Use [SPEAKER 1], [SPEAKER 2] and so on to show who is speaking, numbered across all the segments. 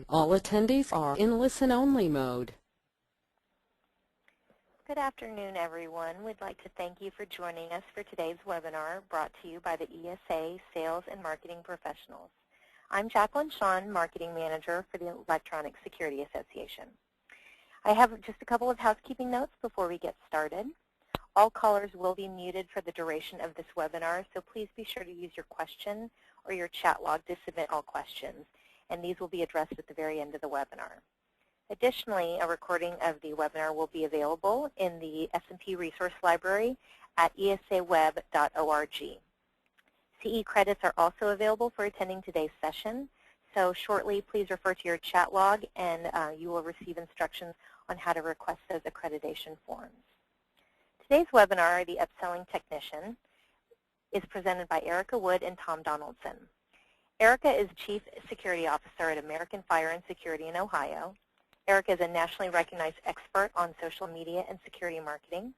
[SPEAKER 1] All attendees are in listen-only mode.
[SPEAKER 2] Good afternoon, everyone. We'd like to thank you for joining us for today's webinar brought to you by the ESA Sales and Marketing Professionals. I'm Jacqueline Shawn, Marketing Manager for the Electronic Security Association. I have just a couple of housekeeping notes before we get started. All callers will be muted for the duration of this webinar, so please be sure to use your question or your chat log to submit all questions, and these will be addressed at the very end of the webinar. Additionally, a recording of the webinar will be available in the S&P Resource Library at esaweb.org. CE credits are also available for attending today's session, so shortly please refer to your chat log and you will receive instructions on how to request those accreditation forms. Today's webinar, The Upselling Technician, is presented by Erica Wood and Tom Donaldson. Erica is Chief Security Officer at American Fire and Security in Ohio. Erica is a nationally recognized expert on social media and security marketing.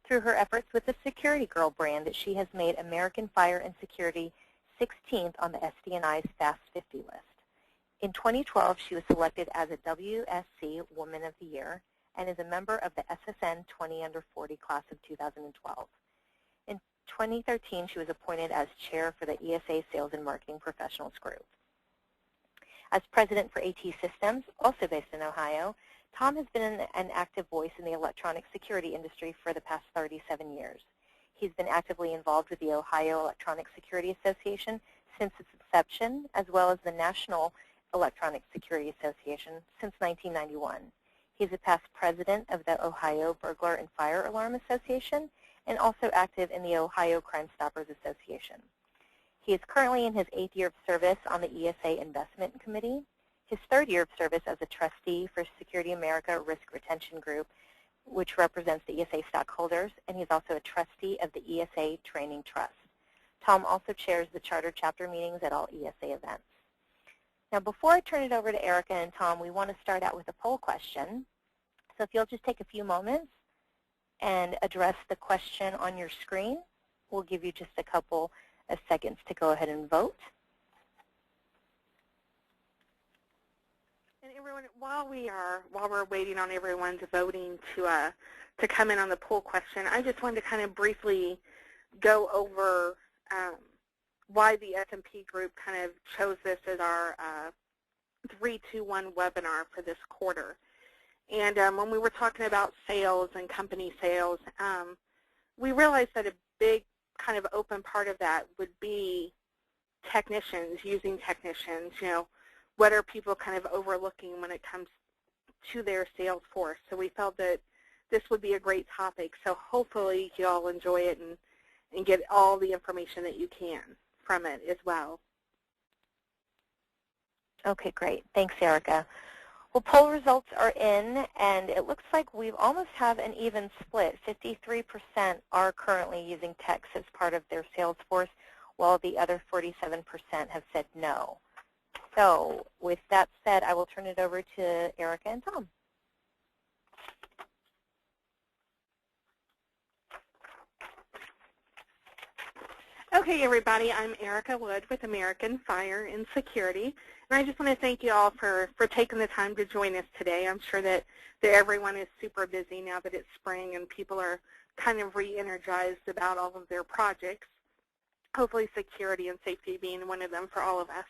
[SPEAKER 2] Through her efforts with the Security Girl brand, she has made American Fire and Security 16th on the SDNI's Fast 50 list. In 2012, she was selected as a WSC Woman of the Year and is a member of the SSN 20 Under 40 class of 2012. In 2013, she was appointed as chair for the ESA Sales and Marketing Professionals Group. As president for AT Systems, also based in Ohio, Tom has been an active voice in the electronic security industry for the past 37 years. He's been actively involved with the Ohio Electronic Security Association since its inception, as well as the National Electronic Security Association since 1991. He's a past president of the Ohio Burglar and Fire Alarm Association and also active in the Ohio Crime Stoppers Association. He is currently in his 8th year of service on the ESA Investment Committee, his 3rd year of service as a trustee for Security America Risk Retention Group, which represents the ESA stockholders, and he's also a trustee of the ESA Training Trust. Tom also chairs the charter chapter meetings at all ESA events. Now, before I turn it over to Erica and Tom, we want to start out with a poll question. So if you'll just take a few moments and address the question on your screen, we'll give you just a couple of seconds to go ahead and vote.
[SPEAKER 3] And everyone, while we're waiting on everyone's voting to come in on the poll question, I just wanted to kind of briefly go over why the S&P group kind of chose this as our 3-2-1 webinar for this quarter. And when we were talking about sales and company sales, we realized that a big kind of open part of that would be technicians, using technicians. You know, what are people kind of overlooking when it comes to their sales force? So we felt that this would be a great topic. So hopefully you all enjoy it and get all the information that you can from it as well.
[SPEAKER 2] Okay, great. Thanks, Erica. Well, poll results are in, and it looks like we almost have an even split. 53% are currently using text as part of their sales force, while the other 47% have said no. So with that said, I will turn it over to Erica and Tom.
[SPEAKER 3] Okay, everybody, I'm Erica Wood with American Fire and Security, and I just want to thank you all for taking the time to join us today. I'm sure that everyone is super busy now that it's spring and people are kind of re-energized about all of their projects, hopefully security and safety being one of them for all of us.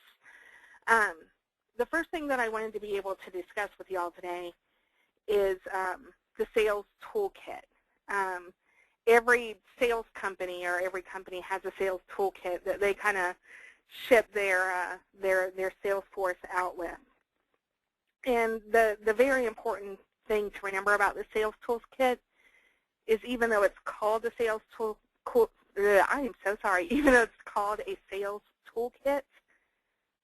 [SPEAKER 3] The first thing that I wanted to be able to discuss with you all today is the sales toolkit. Every sales company or every company has a sales toolkit that they kind of ship their sales force out with. And the very important thing to remember about the sales toolkit is even though it's called a sales even though it's called a sales toolkit,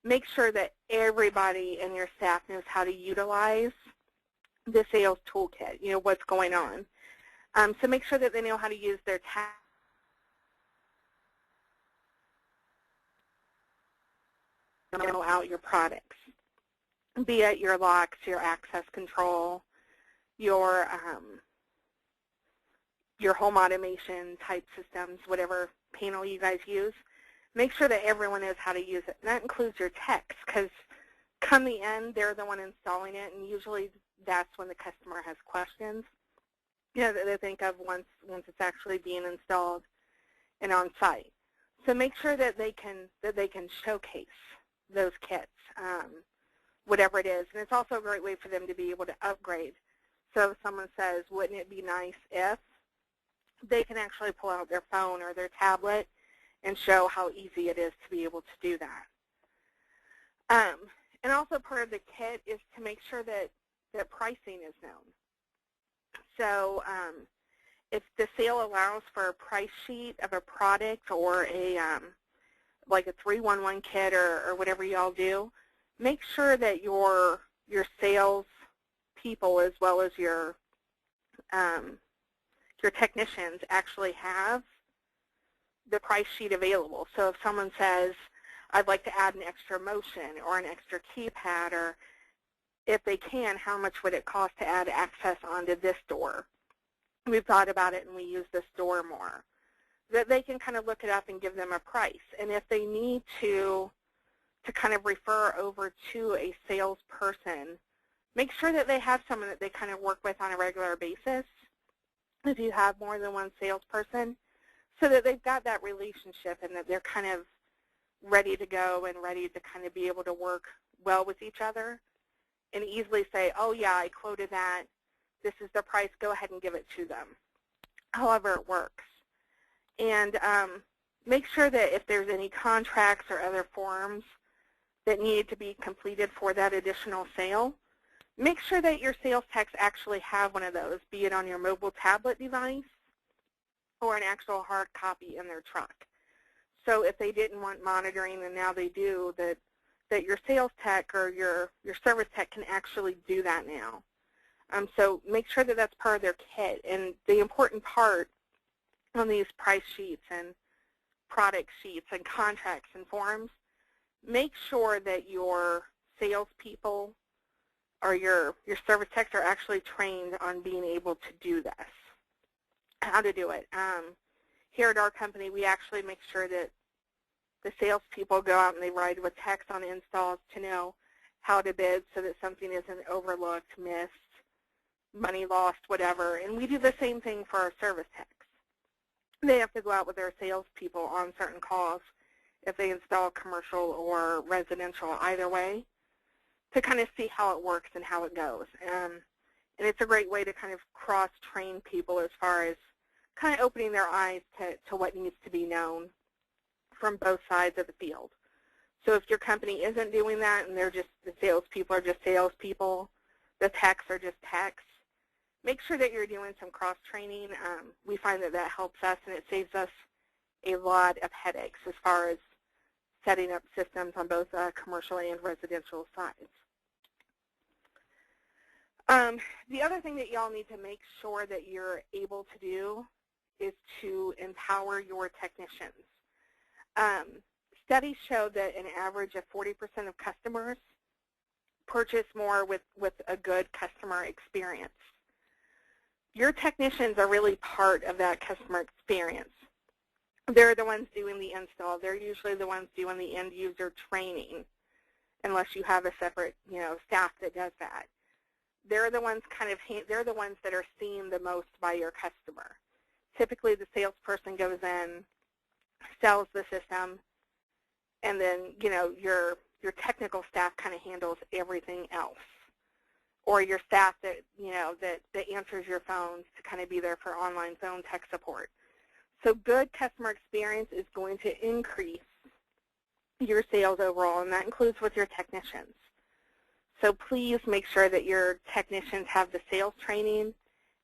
[SPEAKER 3] make sure that everybody in your staff knows how to utilize the sales toolkit, you know, what's going on. So make sure that they know how to use their out your products, be it your locks, your access control, your home automation type systems, whatever panel you guys use. Make sure that everyone knows how to use it. And that includes your techs, because come the end, they're the one installing it, and usually that's when the customer has questions, that they think of once it's actually being installed and on site. So make sure that they can showcase those kits, whatever it is. And it's also a great way for them to be able to upgrade. So if someone says, wouldn't it be nice if, they can actually pull out their phone or their tablet and show how easy it is to be able to do that. And also part of the kit is to make sure that pricing is known. So if the sale allows for a price sheet of a product or a like a 311 kit or whatever y'all do, make sure that your sales people as well as your technicians actually have the price sheet available. So if someone says, I'd like to add an extra motion or an extra keypad, or if they can, how much would it cost to add access onto this door? We've thought about it and we use this door more. That they can kind of look it up and give them a price. And if they need to kind of refer over to a salesperson, make sure that they have someone that they kind of work with on a regular basis, if you have more than one salesperson, so that they've got that relationship and that they're kind of ready to go and ready to kind of be able to work well with each other and easily say, oh yeah, I quoted that, this is the price, go ahead and give it to them, however it works. And make sure that if there's any contracts or other forms that need to be completed for that additional sale, make sure that your sales techs actually have one of those, be it on your mobile tablet device or an actual hard copy in their truck. So if they didn't want monitoring and now they do, that your sales tech or your service tech can actually do that now. So make sure that that's part of their kit. And the important part on these price sheets and product sheets and contracts and forms, make sure that your salespeople or your service techs are actually trained on being able to do this, how to do it. Here at our company, we actually make sure that the salespeople go out and they ride with techs on installs to know how to bid so that something isn't overlooked, missed, money lost, whatever. And we do the same thing for our service techs. They have to go out with their salespeople on certain calls if they install commercial or residential, either way, to kind of see how it works and how it goes. And it's a great way to kind of cross-train people as far as kind of opening their eyes to what needs to be known from both sides of the field. So if your company isn't doing that and they're just, the salespeople are just salespeople, the techs are just techs, make sure that you're doing some cross-training. We find that that helps us and it saves us a lot of headaches as far as setting up systems on both commercial and residential sides. The other thing that y'all need to make sure that you're able to do is to empower your technicians. Studies show that an average of 40% of customers purchase more with a good customer experience. Your technicians are really part of that customer experience. They're the ones doing the install. They're usually the ones doing the end user training, unless you have a separate, staff that does that. They're the ones they're the ones that are seen the most by your customer. Typically, the salesperson goes in, sells the system, and then your technical staff kind of handles everything else, or your staff that that answers your phones to kind of be there for online phone tech support. So good customer experience is going to increase your sales overall, and that includes with your technicians. So please make sure that your technicians have the sales training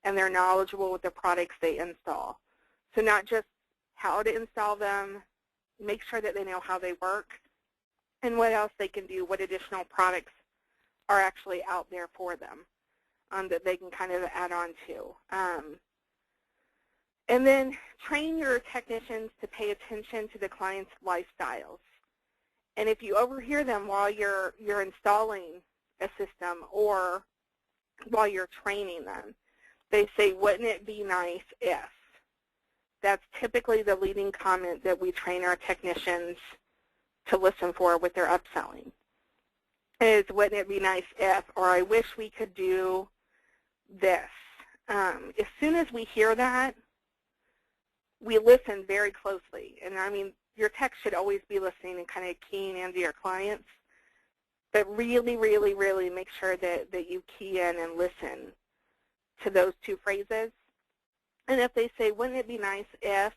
[SPEAKER 3] and they're knowledgeable with the products they install. So not just how to install them, make sure that they know how they work and what else they can do, what additional products are actually out there for them that they can kind of add on to. And then train your technicians to pay attention to the client's lifestyles. And if you overhear them while you're installing a system or while you're training them, they say, wouldn't it be nice if? That's typically the leading comment that we train our technicians to listen for with their upselling. is wouldn't it be nice if, or I wish we could do this. As soon as we hear that, we listen very closely. And I mean, your text should always be listening and kind of keying into your clients. But really, really, really make sure that you key in and listen to those two phrases. And if they say, wouldn't it be nice if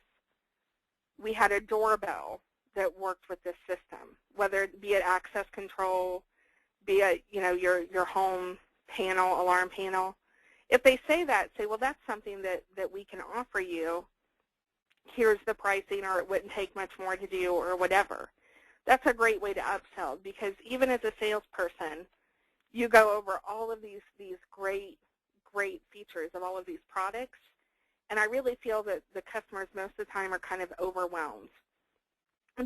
[SPEAKER 3] we had a doorbell that worked with this system, whether it be it access control, be it your home panel, alarm panel. If they say that, say, well, that's something that we can offer you. Here's the pricing, or it wouldn't take much more to do, or whatever. That's a great way to upsell, because even as a salesperson, you go over all of these great features of all of these products, and I really feel that the customers most of the time are kind of overwhelmed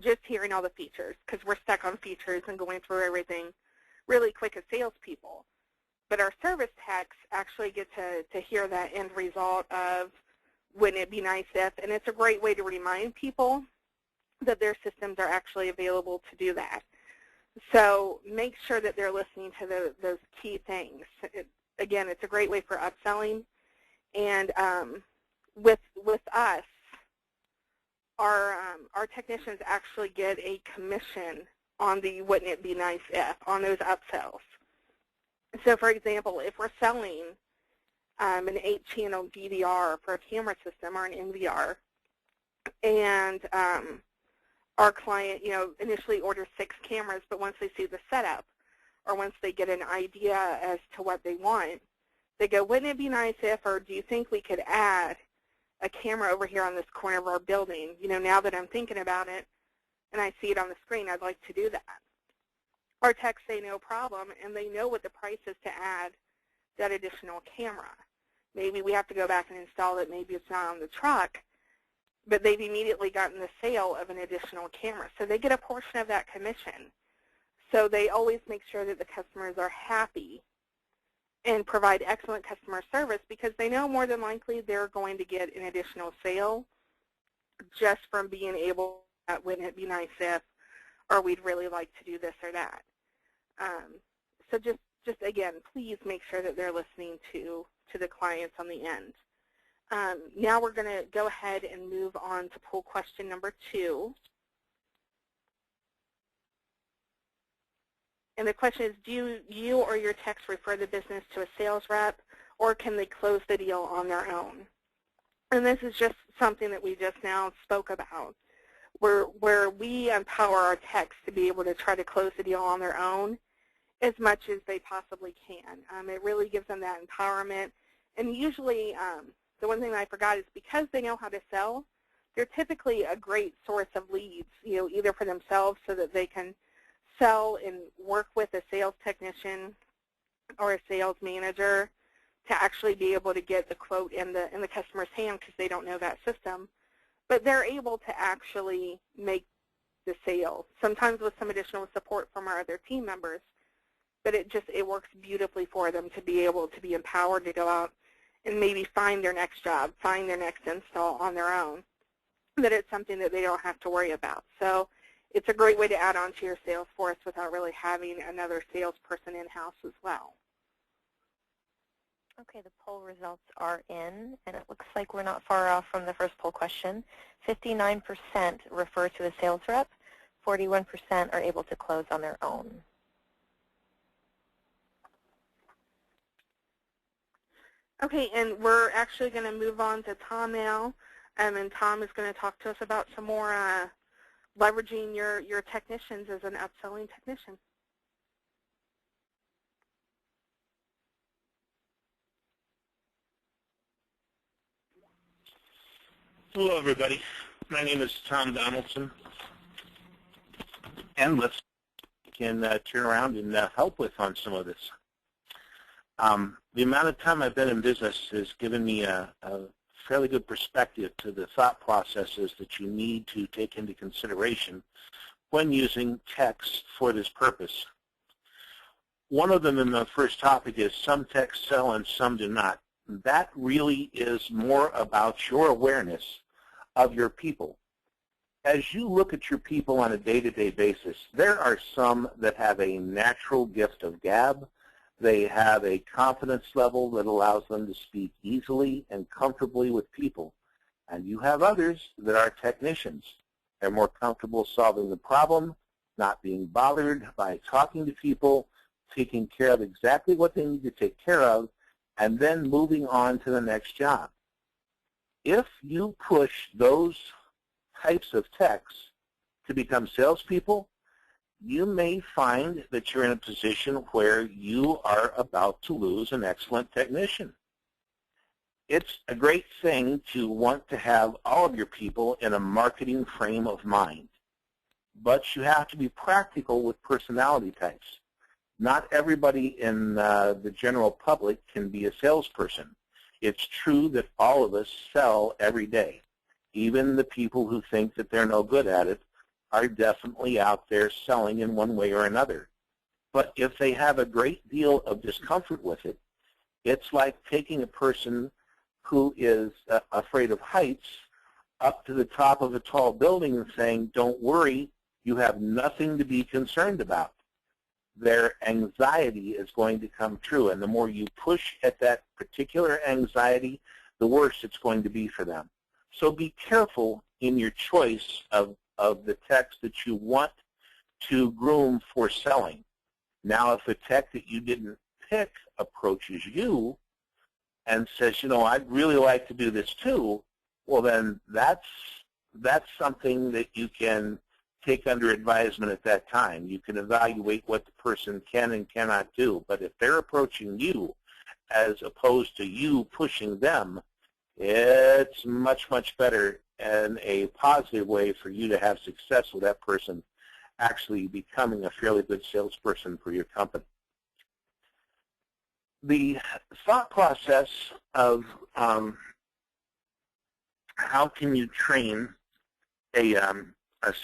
[SPEAKER 3] just hearing all the features, because we're stuck on features and going through everything really quick as salespeople. But our service techs actually get to hear that end result of wouldn't it be nice if, and it's a great way to remind people that their systems are actually available to do that. So make sure that they're listening to those key things. Again, it's a great way for upselling. And with us, our technicians actually get a commission on the wouldn't it be nice if, on those upsells. So for example, if we're selling an 8-channel DVR for a camera system or an NVR, and our client, initially orders 6 cameras, but once they see the setup, or once they get an idea as to what they want, they go, wouldn't it be nice if, or do you think we could add a camera over here on this corner of our building? Now that I'm thinking about it and I see it on the screen, I'd like to do that. Our techs say no problem, and they know what the price is to add that additional camera. Maybe we have to go back and install it. Maybe it's not on the truck, but they've immediately gotten the sale of an additional camera. So they get a portion of that commission. So they always make sure that the customers are happy and provide excellent customer service, because they know more than likely they're going to get an additional sale just from being able, wouldn't it be nice if, or we'd really like to do this or that. So just again, please make sure that they're listening to the clients on the end. Now we're going to go ahead and move on to poll question number 2. And the question is, do you or your techs refer the business to a sales rep, or can they close the deal on their own? And this is just something that we just now spoke about, where we empower our techs to be able to try to close the deal on their own as much as they possibly can. It really gives them that empowerment. And usually, the one thing that I forgot is, because they know how to sell, they're typically a great source of leads, either for themselves so that they can sell and work with a sales technician or a sales manager to actually be able to get the quote in the customer's hand, because they don't know that system. But they're able to actually make the sale, sometimes with some additional support from our other team members. But it works beautifully for them to be able to be empowered to go out and maybe find their next job, find their next install on their own, that it's something that they don't have to worry about. So it's a great way to add on to your sales force without really having another salesperson in-house as well.
[SPEAKER 2] Okay, the poll results are in, and it looks like we're not far off from the first poll question. 59% refer to a sales rep, 41% are able to close on their own.
[SPEAKER 3] Okay, and we're actually going to move on to Tom now, and Tom is going to talk to us about some more leveraging your technicians as an upselling technician.
[SPEAKER 4] Hello, everybody. My name is Tom Donaldson, and let's turn around and help with on some of this. The amount of time I've been in business has given me a fairly good perspective to the thought processes that you need to take into consideration when using text for this purpose. One of them in the first topic is some texts sell and some do not. That really is more about your awareness of your people as you look at your people on a day-to-day basis, there are some that have a natural gift of gab. They have a confidence level that allows them to speak easily and comfortably with people. And you have others that are technicians. They're more comfortable solving the problem, not being bothered by talking to people, taking care of exactly what they need to take care of, and then moving on to the next job. If you push those types of techs to become salespeople, you may find that you're in a position where you are about to lose an excellent technician. It's a great thing to want to have all of your people in a marketing frame of mind, but you have to be practical with personality types. Not everybody in the general public can be a salesperson. It's true that all of us sell every day. Even the people who think that they're no good at it are definitely out there selling in one way or another. But if they have a great deal of discomfort with it, it's like taking a person who is afraid of heights up to the top of a tall building and saying, don't worry, you have nothing to be concerned about. Their anxiety is going to come true, and the more you push at that particular anxiety, the worse it's going to be for them. So be careful in your choice of the techs that you want to groom for selling. Now, if a tech that you didn't pick approaches you and says, you know, I'd really like to do this too, well, then that's something that you can take under advisement at that time. You can evaluate what the person can and cannot do. But if they're approaching you as opposed to you pushing them, it's much, much better and a positive way for you to have success with that person actually becoming a fairly good salesperson for your company. The thought process of how can you train a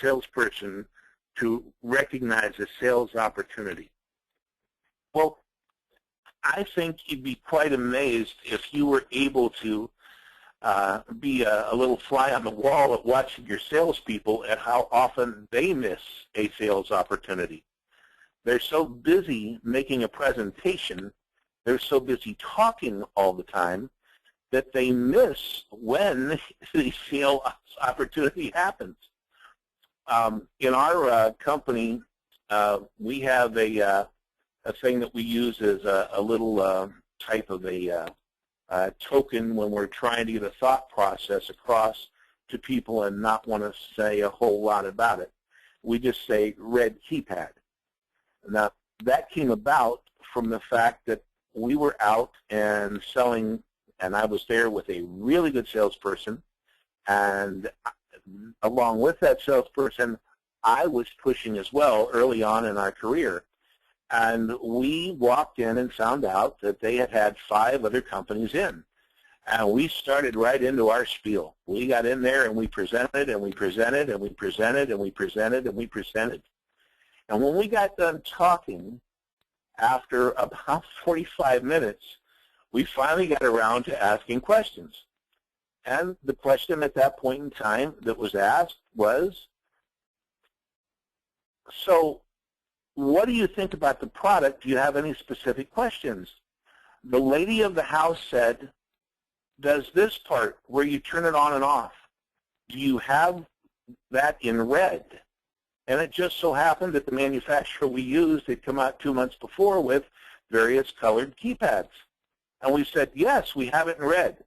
[SPEAKER 4] salesperson to recognize a sales opportunity. Well, I think you'd be quite amazed if you were able to be a little fly on the wall at watching your salespeople at how often they miss a sales opportunity. They're so busy making a presentation, they're so busy talking all the time that they miss when the sales opportunity happens. In our company, we have a thing that we use as a little type of a token when we're trying to get a thought process across to people and not want to say a whole lot about it. We just say red keypad. Now, that came about from the fact that we were out and selling, and I was there with a really good salesperson, and along with that salesperson, I was pushing as well early on in our career. And we walked in and found out that they had had 5 other companies in. And we started right into our spiel. We got in there and we presented and we presented and we presented and we presented and we presented. And when we got done talking, after about 45 minutes, we finally got around to asking questions. And the question at that point in time that was asked was, so what do you think about the product? Do you have any specific questions? The lady of the house said, does this part where you turn it on and off, do you have that in red? And it just so happened that the manufacturer we used had come out 2 months before with various colored keypads. And we said, yes, we have it in red.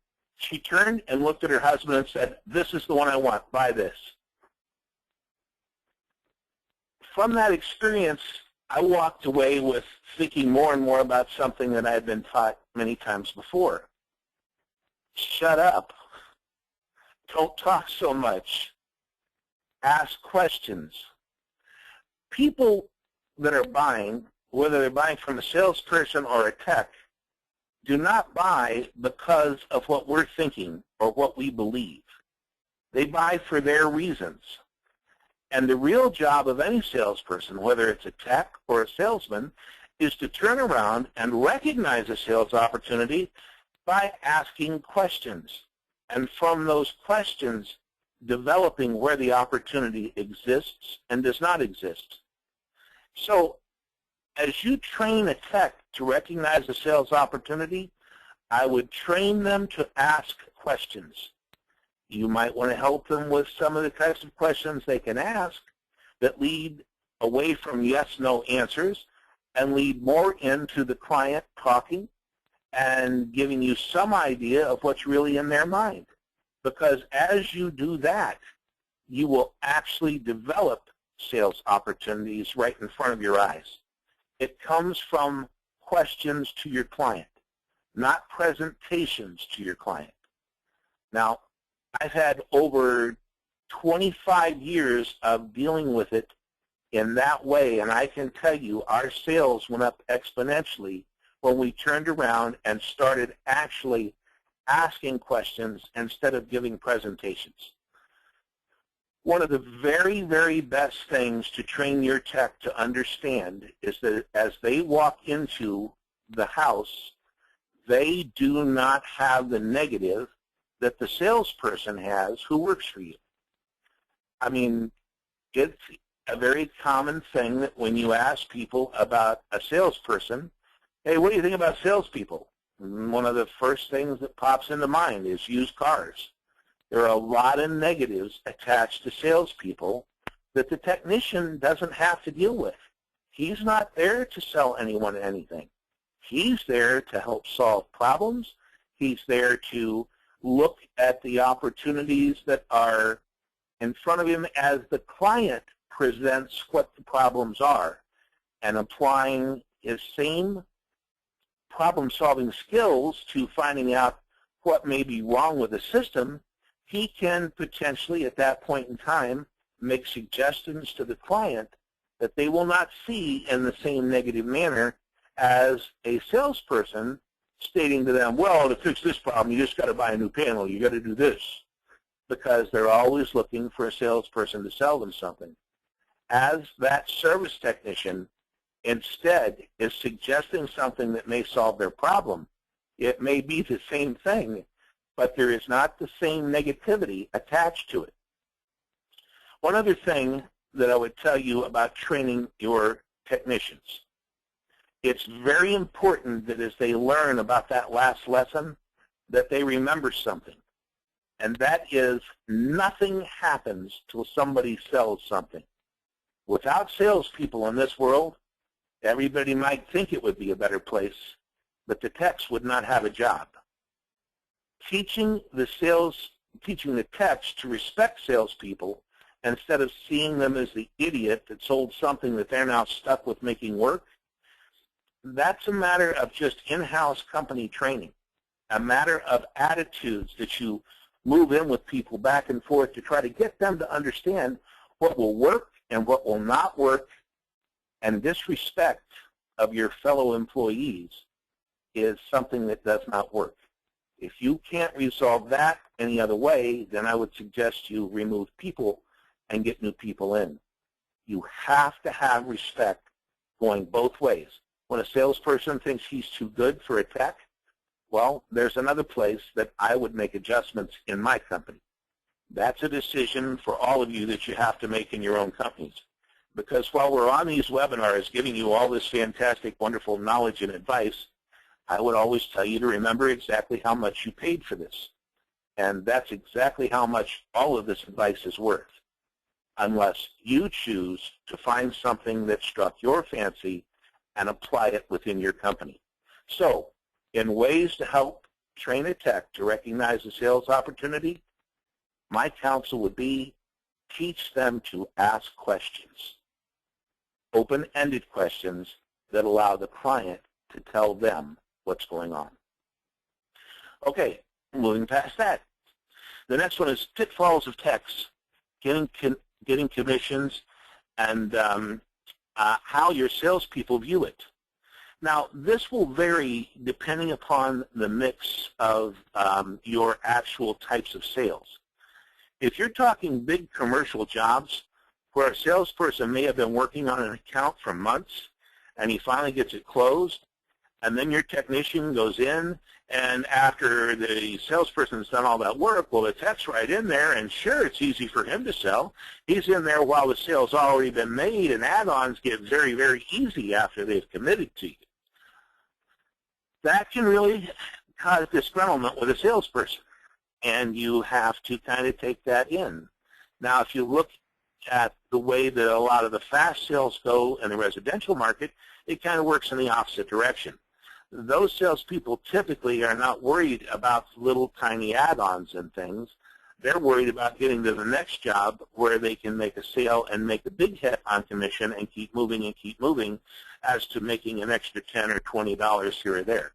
[SPEAKER 4] She turned and looked at her husband and said, this is the one I want, buy this. From that experience, I walked away with thinking more and more about something that I had been taught many times before. Shut up. Don't talk so much. Ask questions. People that are buying, whether they're buying from a salesperson or a tech, do not buy because of what we're thinking or what we believe. They buy for their reasons. And the real job of any salesperson, whether it's a tech or a salesman, is to turn around and recognize a sales opportunity by asking questions. And from those questions, developing where the opportunity exists and does not exist. So as you train a tech to recognize a sales opportunity, I would train them to ask questions. You might want to help them with some of the types of questions they can ask that lead away from yes-no answers and lead more into the client talking and giving you some idea of what's really in their mind. Because as you do that, you will actually develop sales opportunities right in front of your eyes. It comes from questions to your client, not presentations to your client. Now, I've had over 25 years of dealing with it in that way, and I can tell you our sales went up exponentially when we turned around and started actually asking questions instead of giving presentations. One of the very, very best things to train your tech to understand is that as they walk into the house, they do not have the negative that the salesperson has who works for you. I mean, it's a very common thing that when you ask people about a salesperson, hey, what do you think about salespeople? And one of the first things that pops into mind is used cars. There are a lot of negatives attached to salespeople that the technician doesn't have to deal with. He's not there to sell anyone anything. He's there to help solve problems. He's there to look at the opportunities that are in front of him as the client presents what the problems are, and applying his same problem-solving skills to finding out what may be wrong with the system. He can potentially, at that point in time, make suggestions to the client that they will not see in the same negative manner as a salesperson stating to them, well, to fix this problem, you just got to buy a new panel, you got to do this, because they're always looking for a salesperson to sell them something. As that service technician instead is suggesting something that may solve their problem, it may be the same thing, but there is not the same negativity attached to it. One other thing that I would tell you about training your technicians, it's very important that as they learn about that last lesson, that they remember something. And that is, nothing happens till somebody sells something. Without salespeople in this world, everybody might think it would be a better place, but the techs would not have a job. Teaching the techs to respect salespeople instead of seeing them as the idiot that sold something that they're now stuck with making work, that's a matter of just in-house company training, a matter of attitudes that you move in with people back and forth to try to get them to understand what will work and what will not work, and disrespect of your fellow employees is something that does not work. If you can't resolve that any other way, then I would suggest you remove people and get new people in. You have to have respect going both ways. When a salesperson thinks he's too good for a tech, well, there's another place that I would make adjustments in my company. That's a decision for all of you that you have to make in your own companies. Because while we're on these webinars giving you all this fantastic, wonderful knowledge and advice, I would always tell you to remember exactly how much you paid for this. And that's exactly how much all of this advice is worth, unless you choose to find something that struck your fancy and apply it within your company. So, in ways to help train a tech to recognize a sales opportunity, my counsel would be teach them to ask questions, open-ended questions that allow the client to tell them what's going on. Okay, moving past that. The next one is pitfalls of techs, getting commissions, and how your salespeople view it. Now, this will vary depending upon the mix of your actual types of sales. If you're talking big commercial jobs where a salesperson may have been working on an account for months and he finally gets it closed, And then your technician goes in, and after the salesperson's done all that work, well, the tech's right in there, and sure, it's easy for him to sell. He's in there while the sale's already been made, and add-ons get very, very easy after they've committed to you. That can really cause disgruntlement with a salesperson, and you have to kind of take that in. Now, if you look at the way that a lot of the fast sales go in the residential market, it kind of works in the opposite direction. Those salespeople typically are not worried about little tiny add-ons and things. They're worried about getting to the next job where they can make a sale and make a big hit on commission and keep moving as to making an extra $10 or $20 here or there.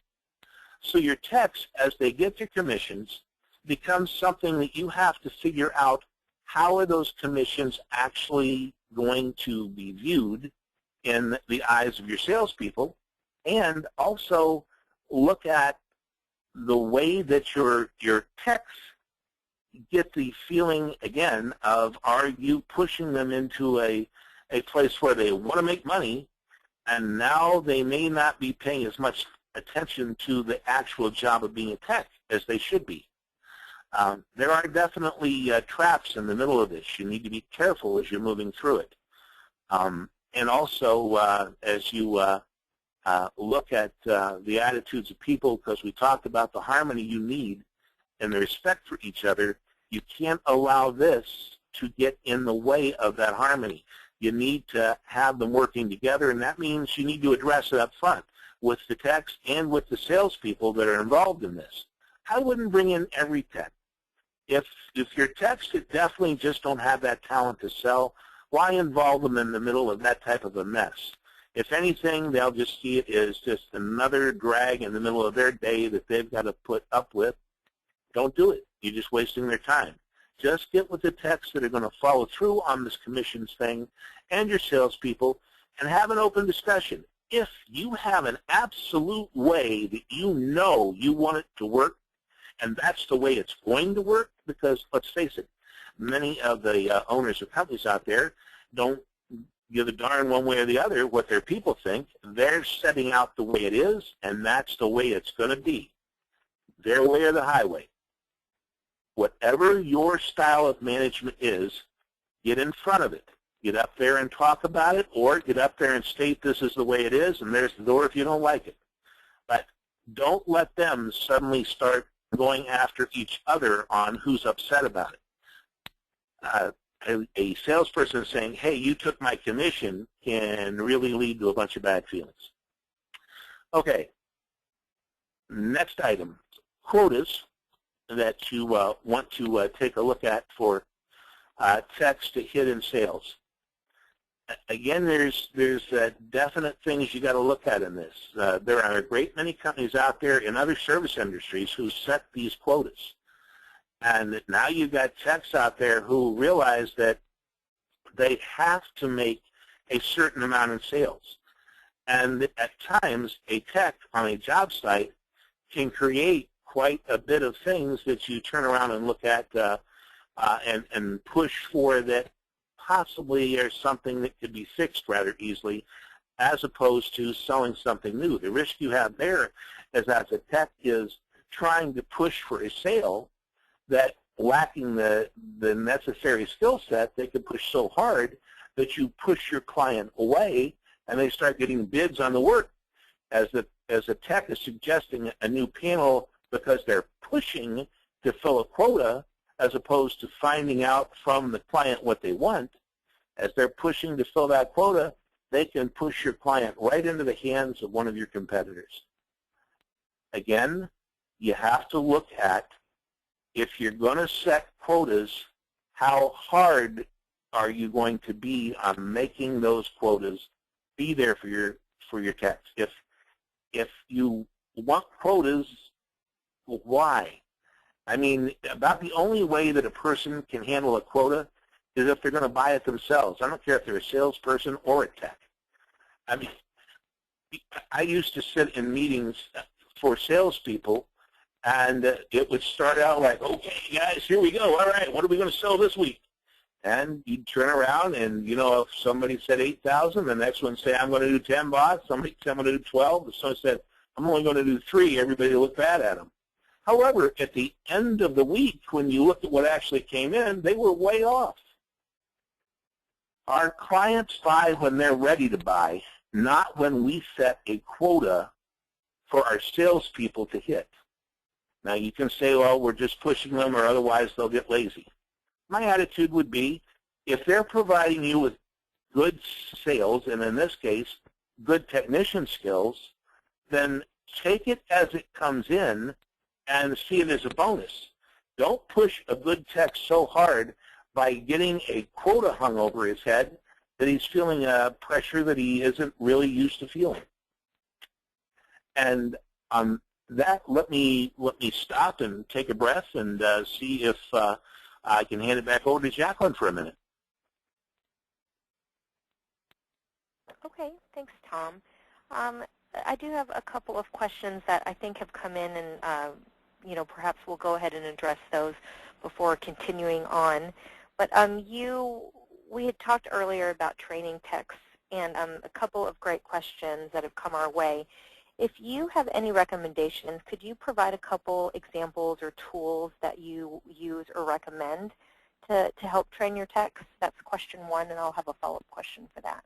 [SPEAKER 4] So your techs, as they get their commissions, becomes something that you have to figure out how are those commissions actually going to be viewed in the eyes of your salespeople, and also look at the way that your techs get the feeling, again, of are you pushing them into a place where they want to make money, and now they may not be paying as much attention to the actual job of being a tech as they should be. There are definitely traps in the middle of this. You need to be careful as you're moving through it. And also, as you look at the attitudes of people, because we talked about the harmony you need and the respect for each other, you can't allow this to get in the way of that harmony. You need to have them working together, and that means you need to address it up front with the techs and with the salespeople that are involved in this. I wouldn't bring in every tech. If your techs that definitely just don't have that talent to sell, why involve them in the middle of that type of a mess? If anything, they'll just see it as just another drag in the middle of their day that they've got to put up with. Don't do it. You're just wasting their time. Just get with the techs that are going to follow through on this commissions thing and your salespeople and have an open discussion. If you have an absolute way that you know you want it to work, and that's the way it's going to work, because let's face it, many of the owners of companies out there don't give a darn one way or the other what their people think. They're setting out the way it is, and that's the way it's going to be. Their way or the highway. Whatever your style of management is, get in front of it. Get up there and talk about it, or get up there and state this is the way it is, and there's the door if you don't like it. But don't let them suddenly start going after each other on who's upset about it. A salesperson saying, hey, you took my commission, can really lead to a bunch of bad feelings. Okay, next item, quotas that you want to take a look at for techs to hit in sales. Again, there's definite things you got to look at in this. There are a great many companies out there in other service industries who set these quotas. And now you've got techs out there who realize that they have to make a certain amount in sales. And at times, a tech on a job site can create quite a bit of things that you turn around and look at and push for that possibly are something that could be fixed rather easily, as opposed to selling something new. The risk you have there is, as a tech is trying to push for a sale, that lacking the necessary skill set, they can push so hard that you push your client away, and they start getting bids on the work. As a tech is suggesting a new panel because they're pushing to fill a quota, as opposed to finding out from the client what they want. As they're pushing to fill that quota, they can push your client right into the hands of one of your competitors. Again, you have to look at, if you're going to set quotas, how hard are you going to be on making those quotas be there for your techs? If you want quotas, why? I mean, about the only way that a person can handle a quota is if they're going to buy it themselves. I don't care if they're a salesperson or a tech. I mean, I used to sit in meetings for salespeople, and it would start out like, okay, guys, here we go. All right, what are we going to sell this week? And you'd turn around, and, you know, if somebody said 8,000, the next one say, I'm going to do 10, boss. Somebody said, I'm going to do 12. Someone said, I'm only going to do 3, everybody look bad at them. However, at the end of the week, when you looked at what actually came in, they were way off. Our clients buy when they're ready to buy, not when we set a quota for our salespeople to hit. Now, you can say, well, we're just pushing them or otherwise they'll get lazy. My attitude would be, if they're providing you with good sales, and in this case, good technician skills, then take it as it comes in and see it as a bonus. Don't push a good tech so hard by getting a quota hung over his head that he's feeling a pressure that he isn't really used to feeling. And on that, let me stop and take a breath and see if I can hand it back over to Jacqueline for a minute.
[SPEAKER 2] Okay, thanks, Tom. I do have a couple of questions that I think have come in, and perhaps we'll go ahead and address those before continuing on. But we had talked earlier about training techs, and a couple of great questions that have come our way. If you have any recommendations, could you provide a couple examples or tools that you use or recommend to help train your techs? That's question 1, and I'll have a follow-up question for that.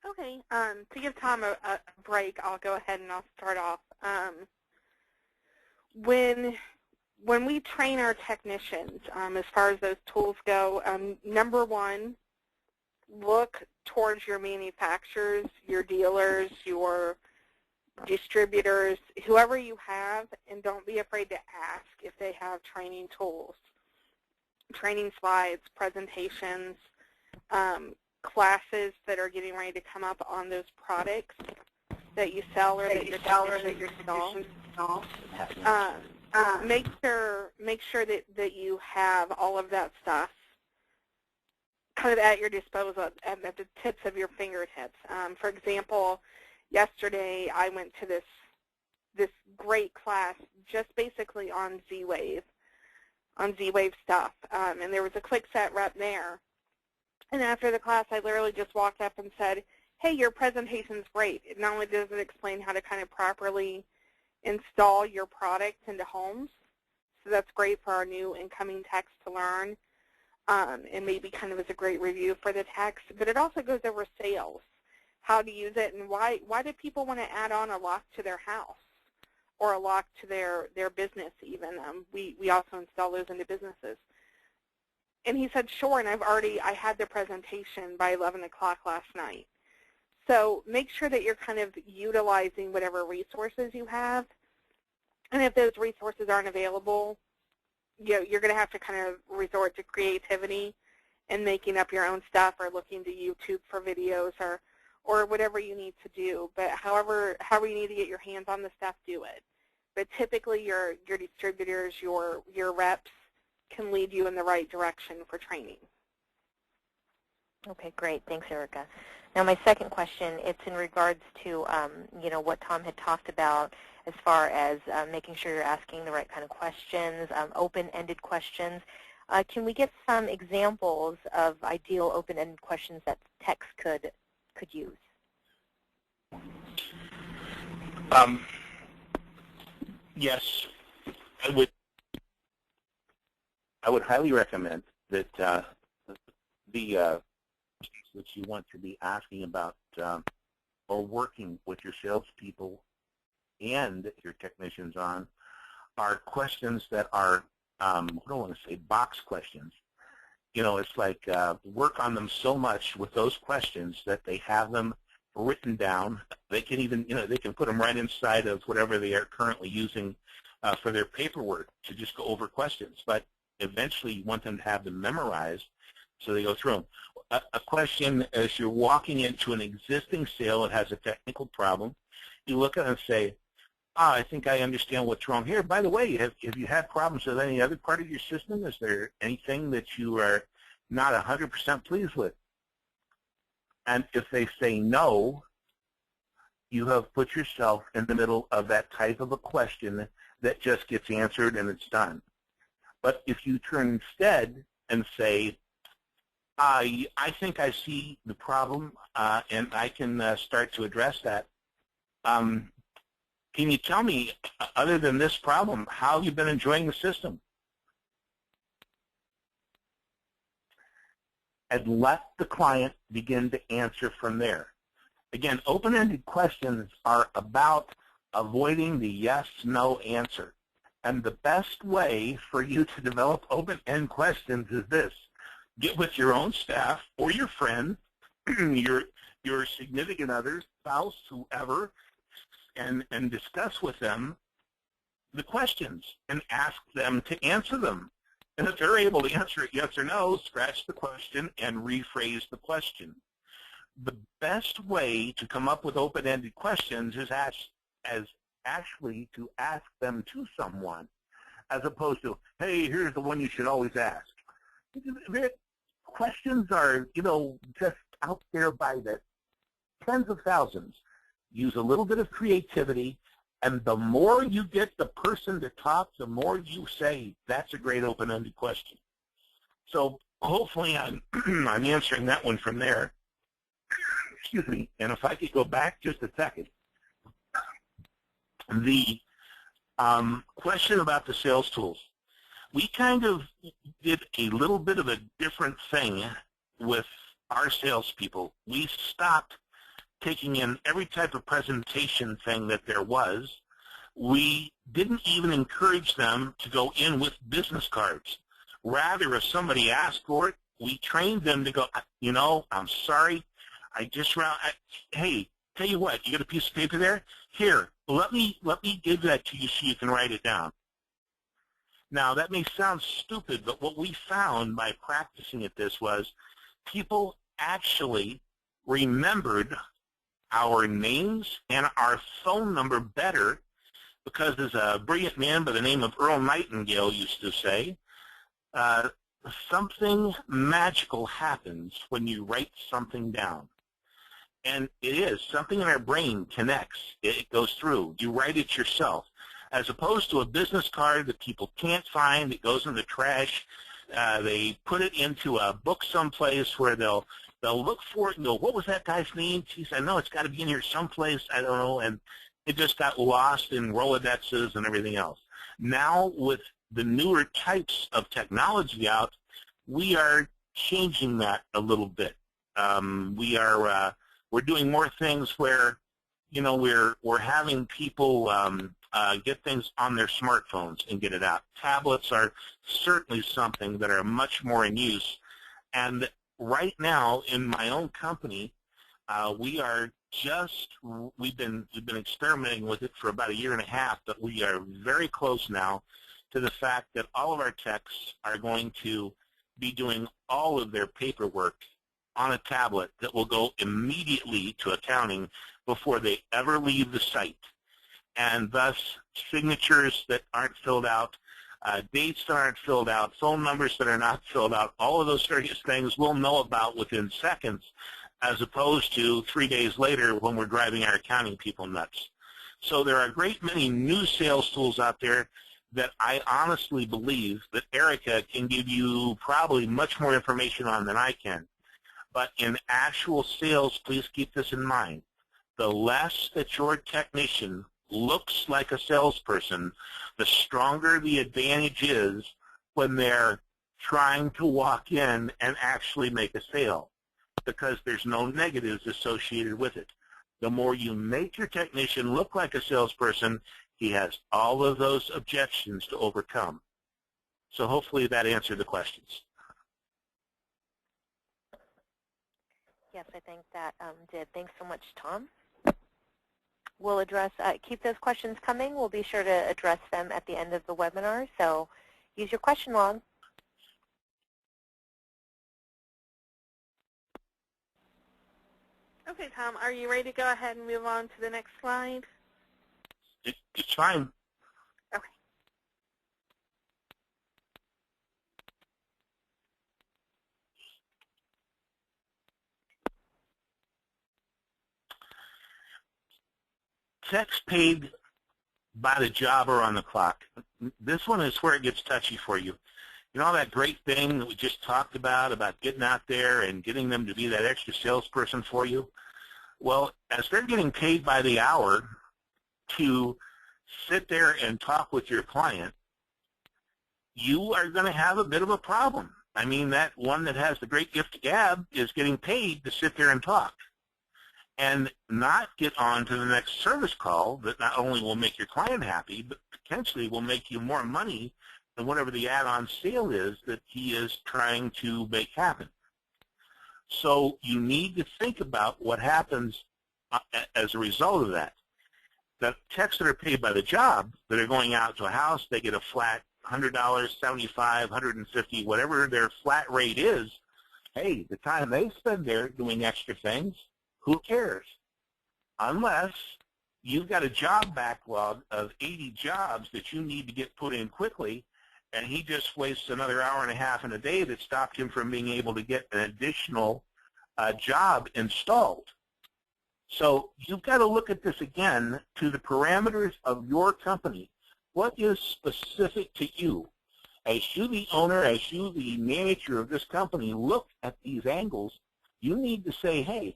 [SPEAKER 3] Okay. To give Tom a break, I'll go ahead and I'll start off. When we train our technicians, as far as those tools go, number 1, look towards your manufacturers, your dealers, your distributors, whoever you have, and don't be afraid to ask if they have training tools, training slides, presentations, classes that are getting ready to come up on those products that you sell or that your technicians install. Make sure that you have all of that stuff kind of at your disposal, at the tips of your fingertips. For example, yesterday I went to this great class just basically on Z-Wave stuff, and there was a quick set rep there. And after the class, I literally just walked up and said, hey, your presentation's great. Not only does it explain how to kind of properly install your product into homes, so that's great for our new incoming techs to learn, and maybe kind of as a great review for the techs, but it also goes over sales, how to use it, and why do people want to add on a lock to their house or a lock to their business even. We also install those into businesses. And he said, sure, and I had the presentation by 11 o'clock last night. So make sure that you're kind of utilizing whatever resources you have. And if those resources aren't available, you're going to have to kind of resort to creativity and making up your own stuff or looking to YouTube for videos or whatever you need to do. But however you need to get your hands on the stuff, do it. But typically your distributors, your reps, can lead you in the right direction for training.
[SPEAKER 2] Okay, great. Thanks, Erica. Now, my second question, it's in regards to, what Tom had talked about as far as making sure you're asking the right kind of questions, open-ended questions. Can we get some examples of ideal open-ended questions that techs could use?
[SPEAKER 4] Yes, I would highly recommend that that you want to be asking about or working with your salespeople and your technicians on are questions that are, I don't want to say box questions. It's like work on them so much with those questions that they have them written down. They can even, they can put them right inside of whatever they are currently using for their paperwork to just go over questions. But eventually you want them to have them memorized so they go through them. A question as you're walking into an existing sale that has a technical problem, you look at it and say, I think I understand what's wrong here. By the way, have you had problems with any other part of your system? Is there anything that you are not 100% pleased with? And if they say no, you have put yourself in the middle of that type of a question that just gets answered and it's done. But if you turn instead and say, I think I see the problem and I can start to address that, Can you tell me, other than this problem, how have you been enjoying the system? And let the client begin to answer from there. Again, open-ended questions are about avoiding the yes-no answer. And the best way for you to develop open-end questions is this. Get with your own staff or your friend, your significant other, spouse, whoever, and discuss with them the questions and ask them to answer them. And if they're able to answer it yes or no, scratch the question and rephrase the question. The best way to come up with open-ended questions is actually to ask them to someone, as opposed to, hey, here's the one you should always ask. Questions are, just out there by the tens of thousands. Use a little bit of creativity, and the more you get the person to talk, the more you say, that's a great open-ended question. So hopefully I'm answering that one from there. Excuse me. And if I could go back just a second. The question about the sales tools. We kind of did a little bit of a different thing with our salespeople. We stopped taking in every type of presentation thing that there was. We didn't even encourage them to go in with business cards. Rather, if somebody asked for it, we trained them to go, I'm sorry, hey, tell you what, you got a piece of paper there? Here, let me give that to you so you can write it down. Now, that may sound stupid, but what we found by practicing at this was people actually remembered our names and our phone number better, because as a brilliant man by the name of Earl Nightingale used to say, something magical happens when you write something down. And it is. Something in our brain connects. It goes through. You write it yourself. As opposed to a business card that people can't find, it goes in the trash. They put it into a book someplace where they'll look for it and go, what was that guy's name? Geez, I know it's got to be in here someplace. I don't know. And it just got lost in Rolodexes and everything else. Now, with the newer types of technology out, we are changing that a little bit. We're doing more things where, we're having people get things on their smartphones and get it out. Tablets are certainly something that are much more in use. And right now, in my own company, we've been experimenting with it for about 1.5 years, but we are very close now to the fact that all of our techs are going to be doing all of their paperwork on a tablet that will go immediately to accounting before they ever leave the site. And thus, signatures that aren't filled out, dates that aren't filled out, phone numbers that are not filled out, all of those various things we'll know about within seconds, as opposed to 3 days later when we're driving our accounting people nuts. So there are a great many new sales tools out there that I honestly believe that Erica can give you probably much more information on than I can. But in actual sales, please keep this in mind. The less that your technician looks like a salesperson, the stronger the advantage is when they're trying to walk in and actually make a sale, because there's no negatives associated with it. The more you make your technician look like a salesperson, he has all of those objections to overcome. So hopefully that answered the questions.
[SPEAKER 2] Yes, I think that did. Thanks so much, Tom. We'll address, keep those questions coming. We'll be sure to address them at the end of the webinar. So use your question log.
[SPEAKER 3] Okay, Tom, are you ready to go ahead and move on to the next slide?
[SPEAKER 4] It's fine.
[SPEAKER 3] Okay.
[SPEAKER 4] Techs paid by the job or on the clock. This one is where it gets touchy for you. You know that great thing that we just talked about getting out there and getting them to be that extra salesperson for you? Well, as they're getting paid by the hour to sit there and talk with your client, you are going to have a bit of a problem. I mean, that one that has the great gift of gab is getting paid to sit there and talk and not get on to the next service call that not only will make your client happy, but potentially will make you more money than whatever the add-on sale is that he is trying to make happen. So you need to think about what happens as a result of that. The techs that are paid by the job, that are going out to a house, they get a flat $100, $75, $150, whatever their flat rate is. Hey, the time they spend there doing extra things, who cares? Unless you've got a job backlog of 80 jobs that you need to get put in quickly, and he just wastes another hour and a half in a day that stopped him from being able to get an additional job installed. So you've got to look at this again to the parameters of your company. What is specific to you? As you, the owner, as you, the manager of this company, look at these angles, you need to say, hey,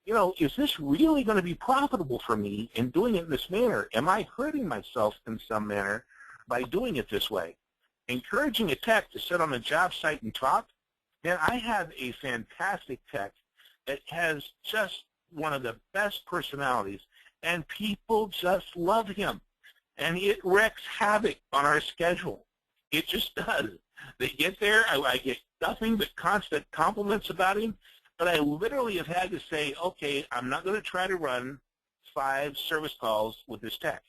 [SPEAKER 4] you know, is this really going to be profitable for me in doing it in this manner? Am I hurting myself in some manner by doing it this way? Encouraging a tech to sit on a job site and talk, man, I have a fantastic tech that has just one of the best personalities, and people just love him. And it wreaks havoc on our schedule. It just does. They get there, I get nothing but constant compliments about him, but I literally have had to say, okay, I'm not going to try to run 5 service calls with this tech.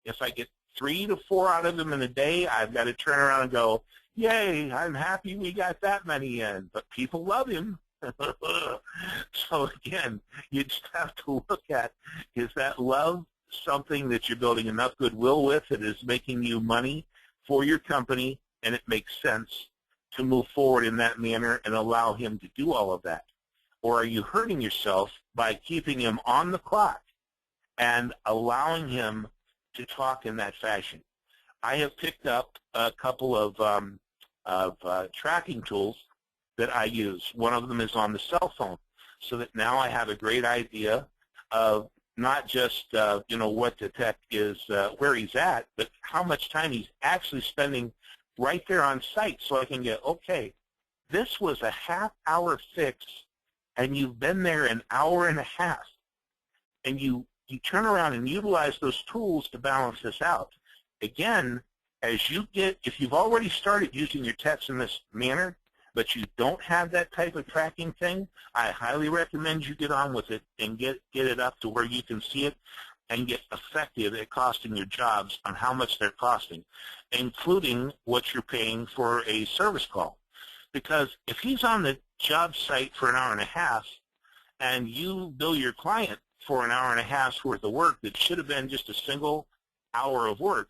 [SPEAKER 4] If I get 3 to 4 out of them in a day, I've got to turn around and go, yay, I'm happy we got that many in. But people love him. So again, you just have to look at, is that love something that you're building enough goodwill with that is making you money for your company, and it makes sense to move forward in that manner and allow him to do all of that? Or are you hurting yourself by keeping him on the clock and allowing him to talk in that fashion? I have picked up a couple of tracking tools that I use. One of them is on the cell phone, so that now I have a great idea of not just you know, what the tech is, where he's at, but how much time he's actually spending right there on site, so I can get, okay, this was a half-hour fix, and you've been there an hour and a half, and you turn around and utilize those tools to balance this out. Again, as you get, if you've already started using your techs in this manner, but you don't have that type of tracking thing, I highly recommend you get on with it and get it up to where you can see it and get effective at costing your jobs on how much they're costing, including what you're paying for a service call. Because if he's on the job site for an hour and a half and you bill your client for an hour and a half's worth of work that should have been just a single hour of work,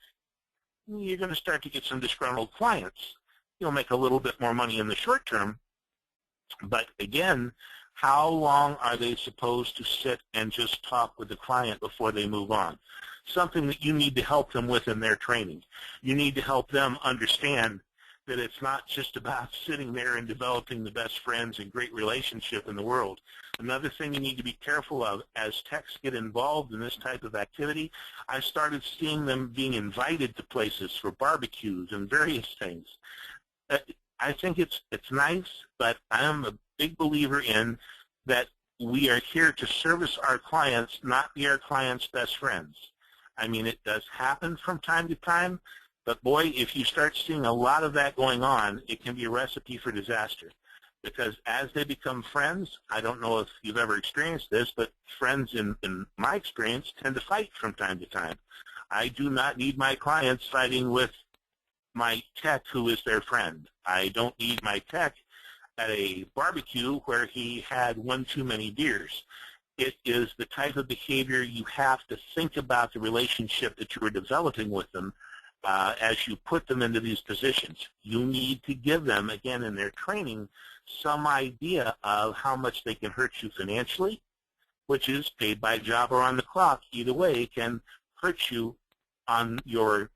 [SPEAKER 4] you're going to start to get some disgruntled clients. You'll make a little bit more money in the short term, but again, how long are they supposed to sit and just talk with the client before they move on? Something that you need to help them with in their training. You need to help them understand that it's not just about sitting there and developing the best friends and great relationship in the world. Another thing you need to be careful of, as techs get involved in this type of activity, I started seeing them being invited to places for barbecues and various things. I think it's nice, but I'm a big believer in that we are here to service our clients, not be our clients' best friends. I mean, it does happen from time to time, but boy, if you start seeing a lot of that going on, it can be a recipe for disaster. Because as they become friends, I don't know if you've ever experienced this, but friends in my experience tend to fight from time to time. I do not need my clients fighting with my tech who is their friend. I don't need my tech at a barbecue where he had one too many beers. It is the type of behavior you have to think about the relationship that you are developing with them as you put them into these positions. You need to give them, again, in their training, some idea of how much they can hurt you financially, which is paid by job or on the clock. Either way, it can hurt you on your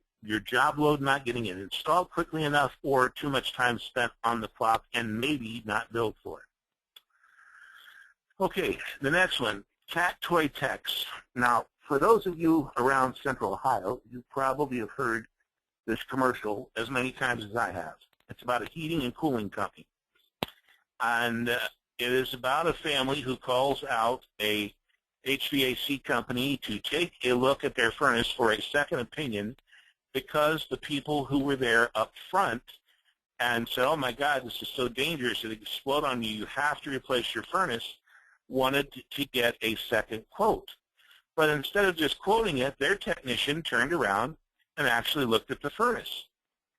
[SPEAKER 4] job load, not getting it installed quickly enough, or too much time spent on the clock and maybe not billed for it. Okay, the next one, cat toy text. Now, for those of you around Central Ohio, you probably have heard this commercial as many times as I have. It's about a heating and cooling company. And it is about a family who calls out a HVAC company to take a look at their furnace for a second opinion because the people who were there up front and said, oh my God, this is so dangerous, it'll explode on you, you have to replace your furnace, wanted to get a second quote. But instead of just quoting it, their technician turned around and actually looked at the furnace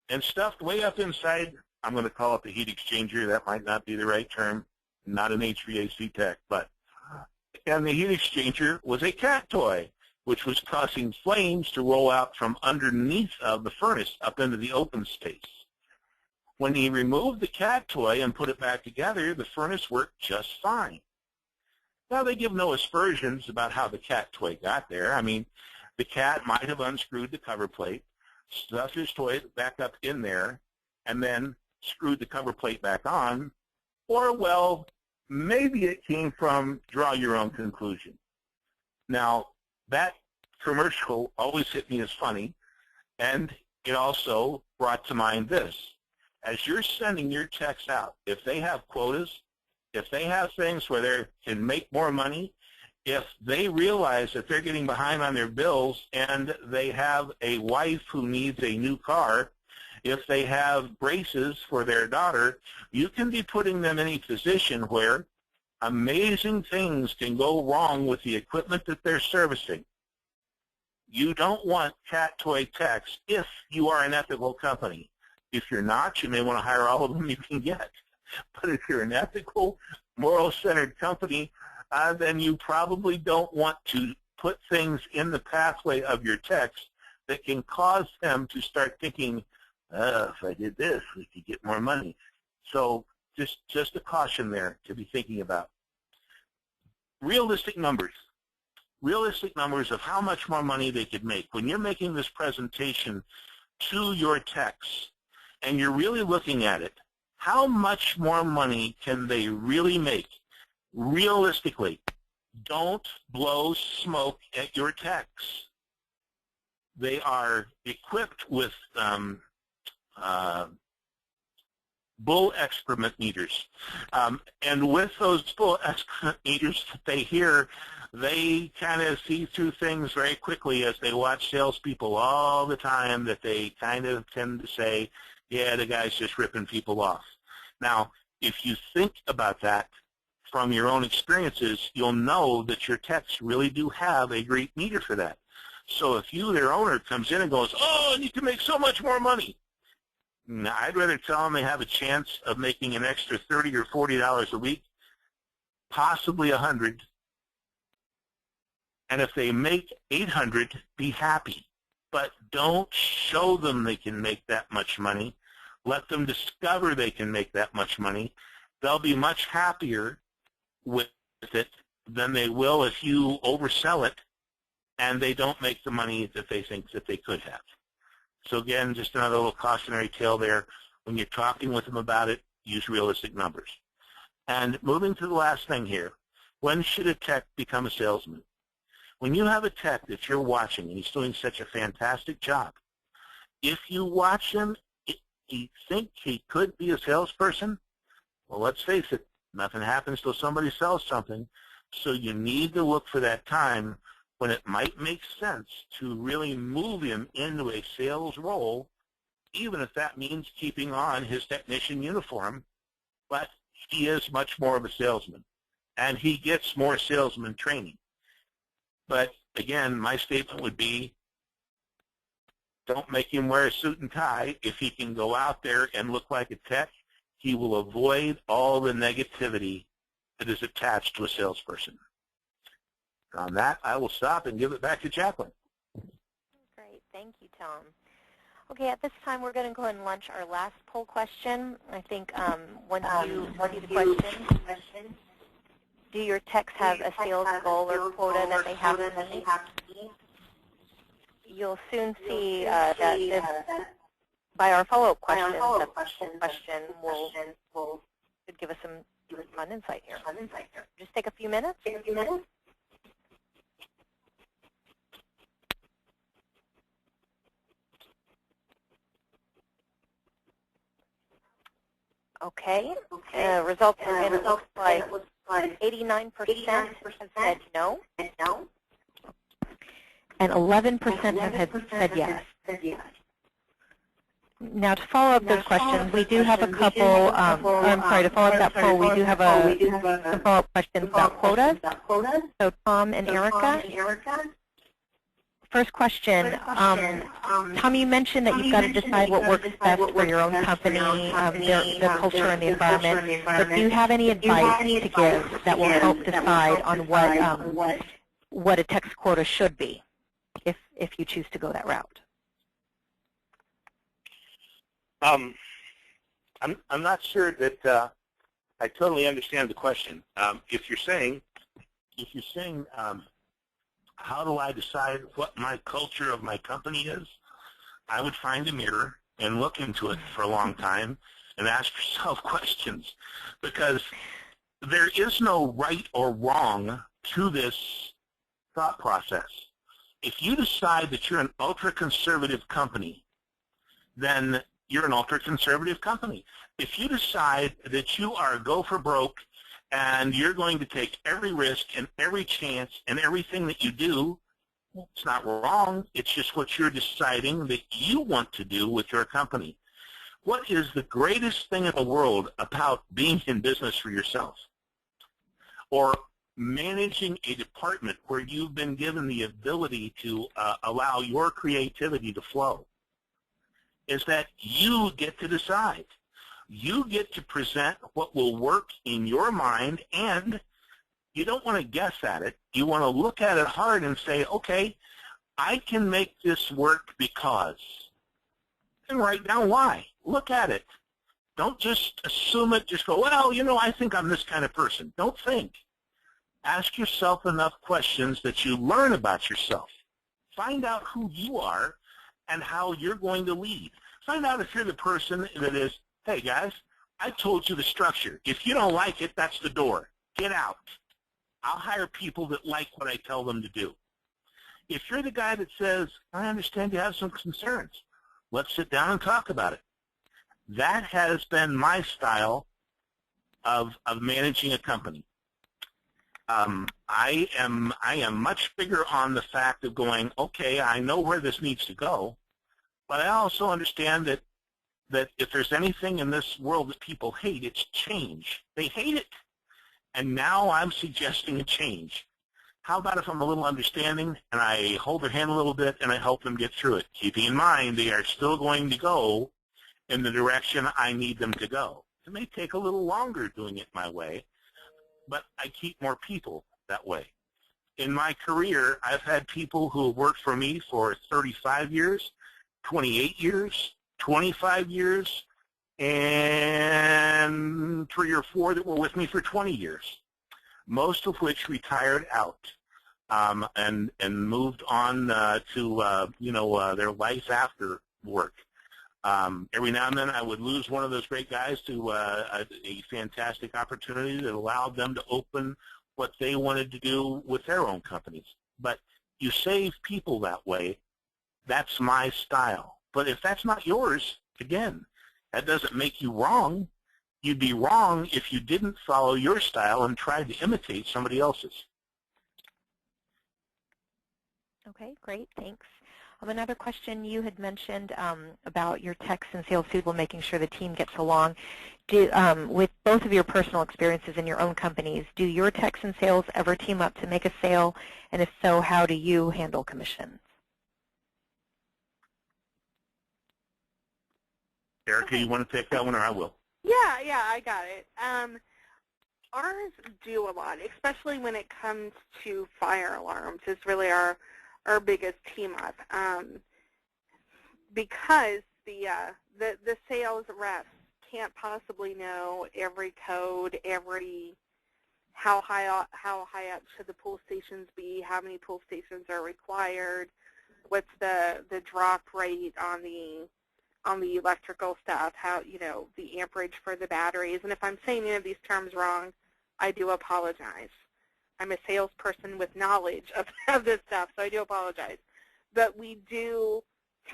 [SPEAKER 4] and stuffed way up inside, I'm going to call it the heat exchanger, that might not be the right term, not an HVAC tech, but, and the heat exchanger was a cat toy, which was causing flames to roll out from underneath of the furnace up into the open space. When he removed the cat toy and put it back together, the furnace worked just fine. Now, they give no aspersions about how the cat toy got there. I mean, the cat might have unscrewed the cover plate, stuffed his toy back up in there, and then screwed the cover plate back on. Or, well, maybe it came from draw your own conclusion. Now, that commercial always hit me as funny, and it also brought to mind this. As you're sending your texts out, if they have quotas, if they have things where they can make more money, if they realize that they're getting behind on their bills and they have a wife who needs a new car, if they have braces for their daughter, you can be putting them in a position where amazing things can go wrong with the equipment that they're servicing. You don't want cat toy techs if you are an ethical company. If you're not, you may want to hire all of them you can get. But if you're an ethical, moral-centered company, then you probably don't want to put things in the pathway of your techs that can cause them to start thinking, if I did this, we could get more money. So just a caution there to be thinking about. Realistic numbers. Realistic numbers of how much more money they could make. When you're making this presentation to your techs and you're really looking at it, how much more money can they really make? Realistically, don't blow smoke at your techs. They are equipped with bull excrement meters. And with those bull excrement meters that they hear, they kind of see through things very quickly as they watch salespeople all the time that they kind of tend to say, yeah, the guy's just ripping people off. Now, if you think about that from your own experiences, you'll know that your techs really do have a great meter for that. So if you, their owner, comes in and goes, oh, you can make so much more money, now, I'd rather tell them they have a chance of making an extra $30 or $40 a week, possibly $100. And if they make $800, be happy. But don't show them they can make that much money. Let them discover they can make that much money. They'll be much happier with it than they will if you oversell it and they don't make the money that they think that they could have. So again, just another little cautionary tale there. When you're talking with them about it, use realistic numbers. And moving to the last thing here, when should a tech become a salesman? When you have a tech that you're watching and he's doing such a fantastic job, if you watch him, you think he could be a salesperson, well, let's face it, nothing happens till somebody sells something. So you need to look for that time when it might make sense to really move him into a sales role, even if that means keeping on his technician uniform, but he is much more of a salesman, and he gets more salesman training. But again, my statement would be, don't make him wear a suit and tie. If he can go out there and look like a tech, he will avoid all the negativity that is attached to a salesperson. On that, I will stop and give it back to Jacqueline.
[SPEAKER 2] Great. Thank you, Tom. Okay, at this time, we're going to go ahead and launch our last poll question. I think once you see the question, do your techs have a sales goal or quota that they have to meet? You'll soon see that by our follow-up questions, the question will give us some fun insight here. Just take a few minutes. Okay. Results are in, it looks like 89% have said no, and 11% have said yes. Now, to follow up those questions, we do have a couple, I'm sorry, to follow up that poll, we do have some follow-up questions about quotas. So Tom and Erica. First question, Tom, you mentioned that you've got to decide what works best for your own company, the culture and the environment, but do you have any advice to give that will help decide on what a text quota should be if you choose to go that route?
[SPEAKER 4] I'm not sure that I totally understand the question. If you're saying, how do I decide what my culture of my company is, I would find a mirror and look into it for a long time and ask yourself questions, because there is no right or wrong to this thought process. If you decide that you're an ultra-conservative company, then you're an ultra-conservative company. If you decide that you are go for broke and you're going to take every risk and every chance and everything that you do, it's not wrong. It's just what you're deciding that you want to do with your company. What is the greatest thing in the world about being in business for yourself or managing a department where you've been given the ability to allow your creativity to flow? Is that you get to decide. You get to present what will work in your mind, and you don't want to guess at it. You want to look at it hard and say, okay, I can make this work because. And write down why. Look at it. Don't just assume it. Just go, well, I think I'm this kind of person. Don't think. Ask yourself enough questions that you learn about yourself. Find out who you are and how you're going to lead. Find out if you're the person that is, hey, guys, I told you the structure. If you don't like it, that's the door. Get out. I'll hire people that like what I tell them to do. If you're the guy that says, I understand you have some concerns, let's sit down and talk about it. That has been my style of managing a company. I am much bigger on the fact of going, okay, I know where this needs to go, but I also understand that if there's anything in this world that people hate, it's change. They hate it. And now I'm suggesting a change. How about if I'm a little understanding and I hold their hand a little bit and I help them get through it, keeping in mind they are still going to go in the direction I need them to go. It may take a little longer doing it my way, but I keep more people that way. In my career, I've had people who have worked for me for 35 years, 28 years, 25 years, and 3 or 4 that were with me for 20 years, most of which retired out and moved on to their life after work. Every now and then I would lose one of those great guys to a fantastic opportunity that allowed them to open what they wanted to do with their own companies. But you save people that way. That's my style. But if that's not yours, again, that doesn't make you wrong. You'd be wrong if you didn't follow your style and tried to imitate somebody else's.
[SPEAKER 2] Okay, great, thanks. Another question you had mentioned about your techs and salespeople making sure the team gets along. With both of your personal experiences in your own companies, do your techs and sales ever team up to make a sale? And if so, how do you handle commissions?
[SPEAKER 4] Erica, you want to take that one, or I will?
[SPEAKER 3] Yeah, I got it. Ours do a lot, especially when it comes to fire alarms. It's really our biggest team up, because the sales reps can't possibly know every code, how high up should the pull stations be, how many pull stations are required, what's the drop rate on the electrical stuff, how, the amperage for the batteries. And if I'm saying any of these terms wrong, I do apologize. I'm a salesperson with knowledge of this stuff, so I do apologize. But we do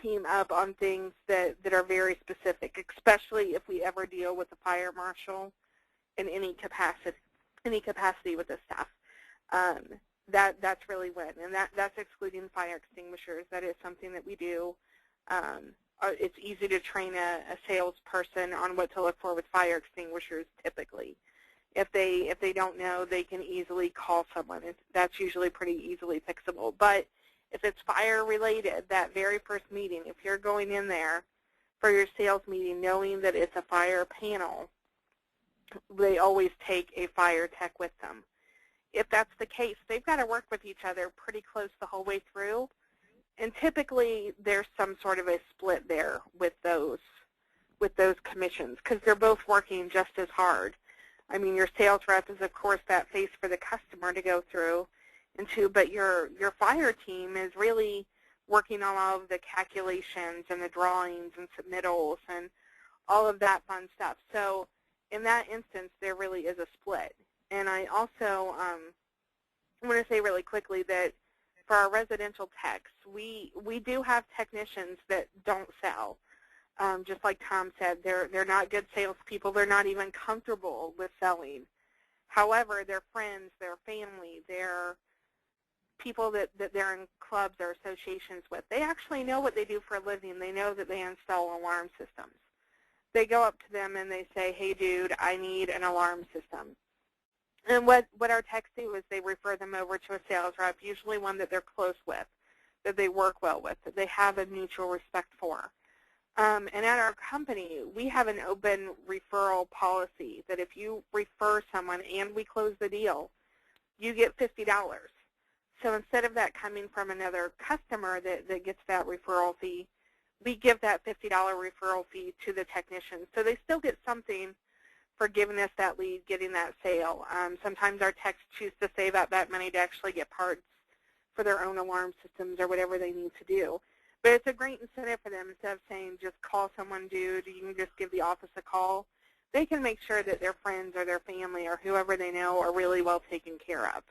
[SPEAKER 3] team up on things that are very specific, especially if we ever deal with the fire marshal in any capacity with the staff. That's really when, and that's excluding fire extinguishers. That is something that we do. It's easy to train a salesperson on what to look for with fire extinguishers typically. If they don't know, they can easily call someone. That's usually pretty easily fixable. But if it's fire related, that very first meeting, if you're going in there for your sales meeting knowing that it's a fire panel, they always take a fire tech with them. If that's the case, they've got to work with each other pretty close the whole way through. And typically there's some sort of a split there with those commissions because they're both working just as hard. I mean, your sales rep is, of course, that face for the customer to go through, but your fire team is really working on all of the calculations and the drawings and submittals and all of that fun stuff. So in that instance, there really is a split. And I also want to say really quickly that for our residential techs, we do have technicians that don't sell. Just like Tom said, they're not good salespeople. They're not even comfortable with selling. However, their friends, their family, their people that they're in clubs or associations with, they actually know what they do for a living. They know that they install alarm systems. They go up to them and they say, hey, dude, I need an alarm system. And what our techs do is they refer them over to a sales rep, usually one that they're close with, that they work well with, that they have a mutual respect for. And at our company, we have an open referral policy that if you refer someone and we close the deal, you get $50. So instead of that coming from another customer that gets that referral fee, we give that $50 referral fee to the technician. So they still get something for giving us that lead, getting that sale. Sometimes our techs choose to save up that money to actually get parts for their own alarm systems or whatever they need to do. But it's a great incentive for them. Instead of saying just call someone, dude, you can just give the office a call. They can make sure that their friends or their family or whoever they know are really well taken care of.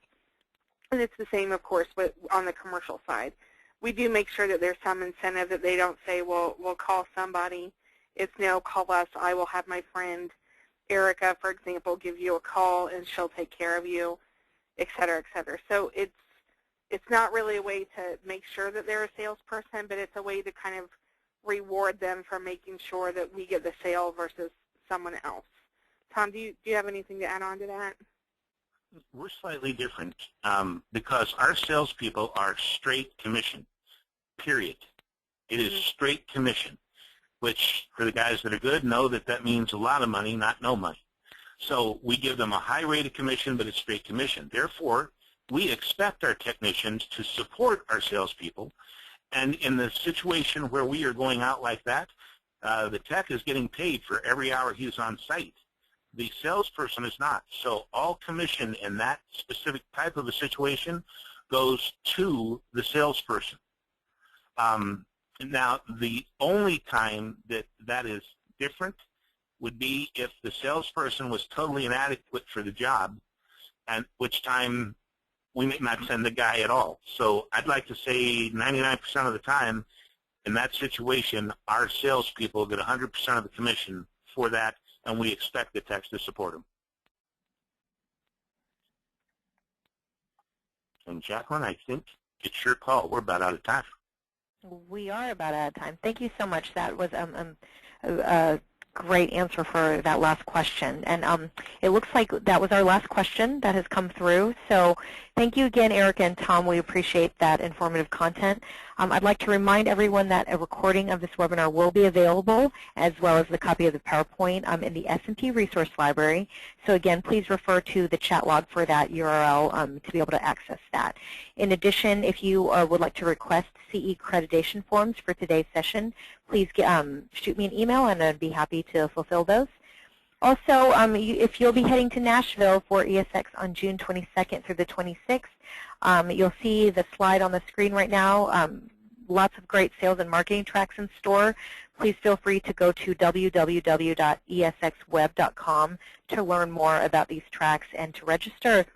[SPEAKER 3] And it's the same, of course, on the commercial side. We do make sure that there's some incentive that they don't say, well, we'll call somebody. It's no, call us. I will have my friend Erica, for example, give you a call and she'll take care of you, et cetera, et cetera. So it's not really a way to make sure that they're a salesperson, but it's a way to kind of reward them for making sure that we get the sale versus someone else. Tom, do you have anything to add on to that?
[SPEAKER 4] We're slightly different because our salespeople are straight commission, period. It is straight commission, which for the guys that are good know that means a lot of money, not no money. So we give them a high rate of commission, but it's straight commission. Therefore, we expect our technicians to support our salespeople. And in the situation where we are going out like that, the tech is getting paid for every hour he's on site. The salesperson is not. So all commission in that specific type of a situation goes to the salesperson. Now, the only time that is different would be if the salesperson was totally inadequate for the job, at which time we may not send the guy at all. So I'd like to say 99% of the time in that situation, our salespeople get 100% of the commission for that, and we expect the techs to support them. And Jacqueline, I think it's your call. We're about out of time.
[SPEAKER 2] We are about out of time. Thank you so much. That was a great answer for that last question. And it looks like that was our last question that has come through. So thank you again, Erica and Tom. We appreciate that informative content. I'd like to remind everyone that a recording of this webinar will be available, as well as the copy of the PowerPoint in the S&P Resource Library. So again, please refer to the chat log for that URL to be able to access that. In addition, if you would like to request CE accreditation forms for today's session, please shoot me an email, and I'd be happy to fulfill those. Also, if you'll be heading to Nashville for ESX on June 22nd through the 26th, you'll see the slide on the screen right now. Lots of great sales and marketing tracks in store. Please feel free to go to www.esxweb.com to learn more about these tracks and to register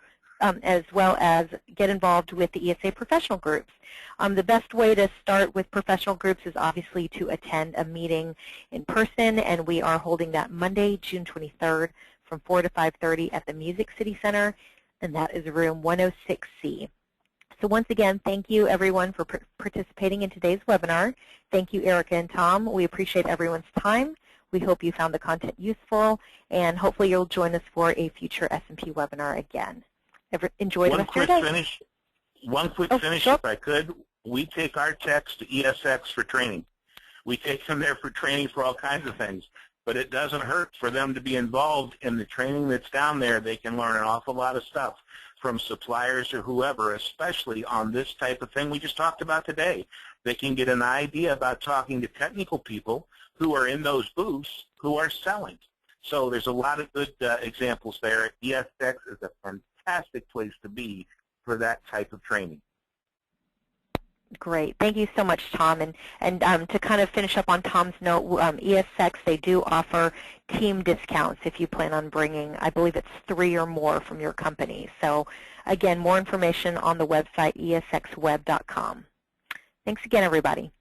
[SPEAKER 2] as well as get involved with the ESA professional groups. The best way to start with professional groups is obviously to attend a meeting in person, and we are holding that Monday, June 23rd from 4 to 5:30 at the Music City Center, and that is room 106C. So once again, thank you everyone for participating in today's webinar. Thank you, Erica and Tom. We appreciate everyone's time. We hope you found the content useful, and hopefully you'll join us for a future S&P webinar again. Enjoy the rest of your day.
[SPEAKER 4] One quick finish,
[SPEAKER 2] sure.
[SPEAKER 4] if I could. We take our techs to ESX for training. We take them there for training for all kinds of things, but it doesn't hurt for them to be involved in the training that's down there. They can learn an awful lot of stuff from suppliers or whoever, especially on this type of thing we just talked about today. They can get an idea about talking to technical people who are in those booths who are selling. So there's a lot of good examples there. ESX is a fantastic place to be for that type of training.
[SPEAKER 2] Great. Thank you so much, Tom. And to kind of finish up on Tom's note, ESX, they do offer team discounts if you plan on bringing, I believe it's 3 or more from your company. So, again, more information on the website, esxweb.com. Thanks again, everybody.